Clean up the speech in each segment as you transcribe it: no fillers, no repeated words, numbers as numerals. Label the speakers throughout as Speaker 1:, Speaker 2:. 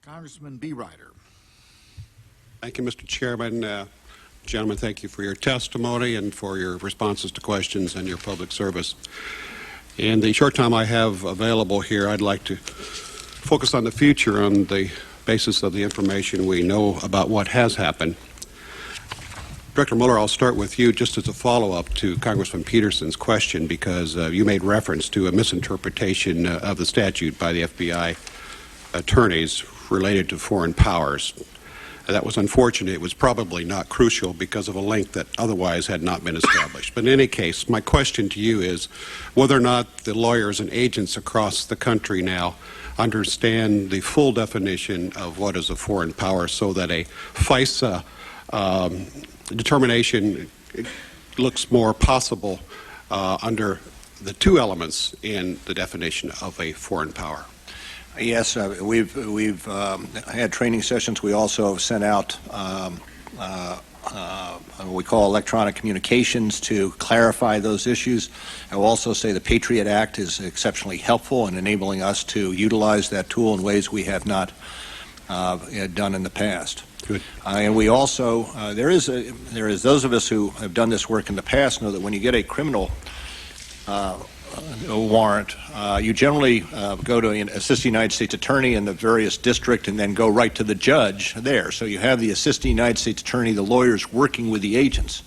Speaker 1: Congressman Bereuter.
Speaker 2: Thank you, Mr. Chairman. Gentlemen, thank you for your testimony and for your responses to questions and your public service. In the short time I have available here, I'd like to focus on the future on the basis of the information we know about what has happened. Director Mueller, I'll start with you just as a follow-up to Congressman Peterson's question, because you made reference to a misinterpretation of the statute by the FBI attorneys related to foreign powers. That was unfortunate. It was probably not crucial because of a link that otherwise had not been established. But in any case, my question to you is whether or not the lawyers and agents across the country now understand the full definition of what is a foreign power, so that a FISA determination looks more possible under the two elements in the definition of a foreign power.
Speaker 3: Yes, we've had training sessions. We also have sent out what we call electronic communications to clarify those issues. I will also say the Patriot Act is exceptionally helpful in enabling us to utilize that tool in ways we have not done in the past.
Speaker 2: Good.
Speaker 3: And we also, there is those of us who have done this work in the past know that when you get a criminal warrant, you generally go to an assistant United States attorney in the various district and then go right to the judge there. So you have the assistant United States attorney, the lawyers working with the agents.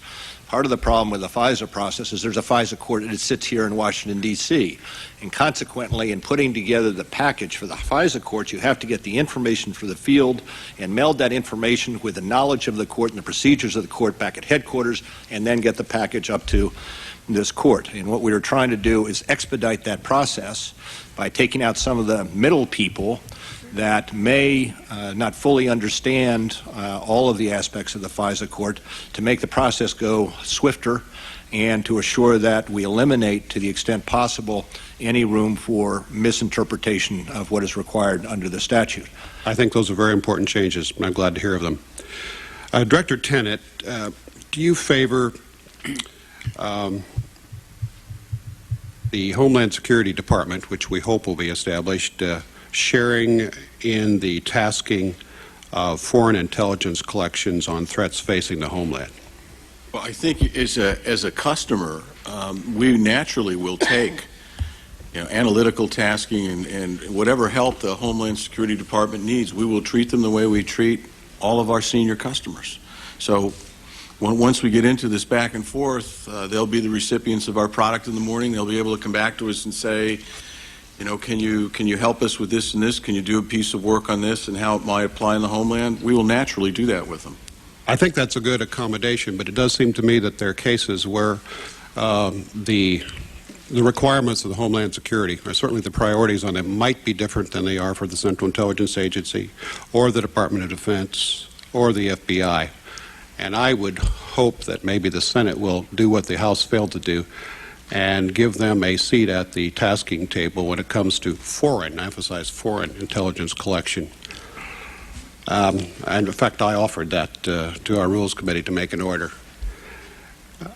Speaker 3: Part of the problem with the FISA process is there's a FISA court that sits here in Washington, D.C. And consequently, in putting together the package for the FISA court, you have to get the information for the field and meld that information with the knowledge of the court and the procedures of the court back at headquarters, and then get the package up to this court. And what we are trying to do is expedite that process by taking out some of the middle people that may not fully understand all of the aspects of the FISA court, to make the process go swifter and to assure that we eliminate, to the extent possible, any room for misinterpretation of what is required under the statute.
Speaker 2: I think those are very important changes, and I'm glad to hear of them. Director Tenet, do you favor the Homeland Security Department, which we hope will be established, sharing in the tasking of foreign intelligence collections on threats facing the homeland?
Speaker 4: Well, I think as a customer, we naturally will take analytical tasking and whatever help the Homeland Security Department needs. We will treat them the way we treat all of our senior customers. So once we get into this back and forth, they'll be the recipients of our product in the morning. They'll be able to come back to us and say, can you help us with this and this? Can you do a piece of work on this and how it might apply in the homeland? We will naturally do that with them.
Speaker 2: I think that's a good accommodation, but it does seem to me that there are cases where the requirements of the Homeland Security, or certainly the priorities on them, might be different than they are for the Central Intelligence Agency or the Department of Defense or the FBI. And I would hope that maybe the Senate will do what the House failed to do and give them a seat at the tasking table when it comes to foreign, I emphasize foreign, intelligence collection. And in fact, I offered that to our Rules Committee to make an order.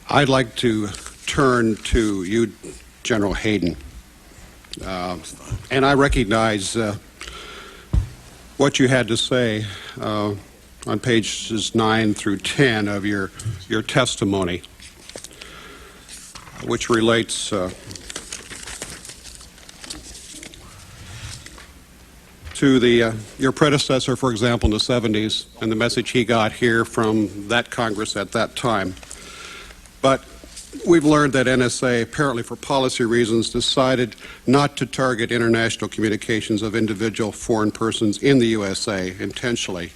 Speaker 2: I'd like to turn to you, General Hayden. And I recognize what you had to say on pages 9 through 10 of your testimony, which relates to your predecessor, for example, in the 70s, and the message he got here from that Congress at that time. But we've learned that NSA, apparently for policy reasons, decided not to target international communications of individual foreign persons in the USA intentionally,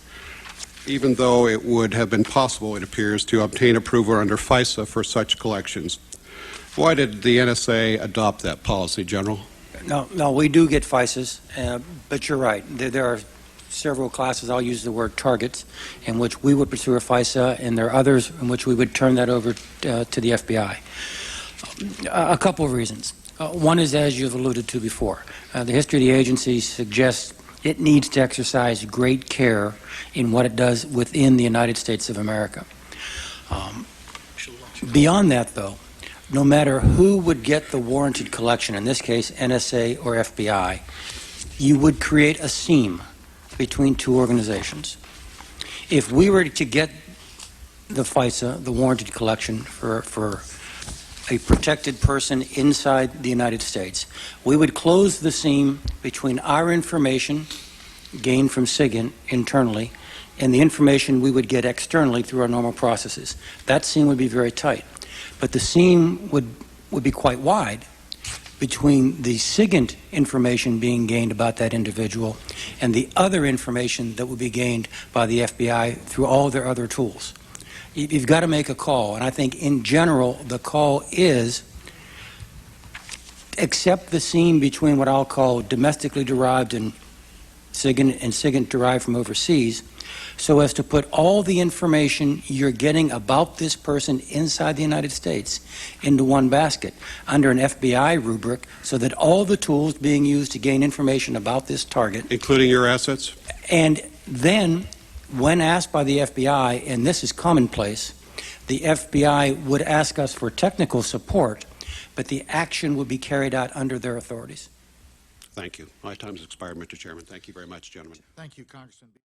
Speaker 2: even though it would have been possible, it appears, to obtain approval under FISA for such collections. Why did the NSA adopt that policy, General?
Speaker 5: No, we do get FISAs, but you're right. There are several classes, I'll use the word targets, in which we would pursue a FISA, and there are others in which we would turn that over to the FBI. A couple of reasons. One is, as you've alluded to before, the history of the agency suggests it needs to exercise great care in what it does within the United States of America. Beyond that, though, no matter who would get the warranted collection, in this case NSA or FBI, you would create a seam between two organizations. If we were to get the FISA, the warranted collection for a protected person inside the United States, we would close the seam between our information gained from SIGINT internally and the information we would get externally through our normal processes. That seam would be very tight. But the seam would be quite wide between the SIGINT information being gained about that individual and the other information that would be gained by the FBI through all their other tools. You've got to make a call, and I think in general the call is accept the seam between what I'll call domestically derived and SIGINT derived from overseas, so as to put all the information you're getting about this person inside the United States into one basket under an FBI rubric, so that all the tools being used to gain information about this target,
Speaker 2: Including your assets?
Speaker 5: and then when asked by the FBI, and this is commonplace, the FBI would ask us for technical support, but the action would be carried out under their authorities.
Speaker 2: Thank you. My time has expired, Mr. Chairman. Thank you very much, gentlemen.
Speaker 1: Thank you, Congressman.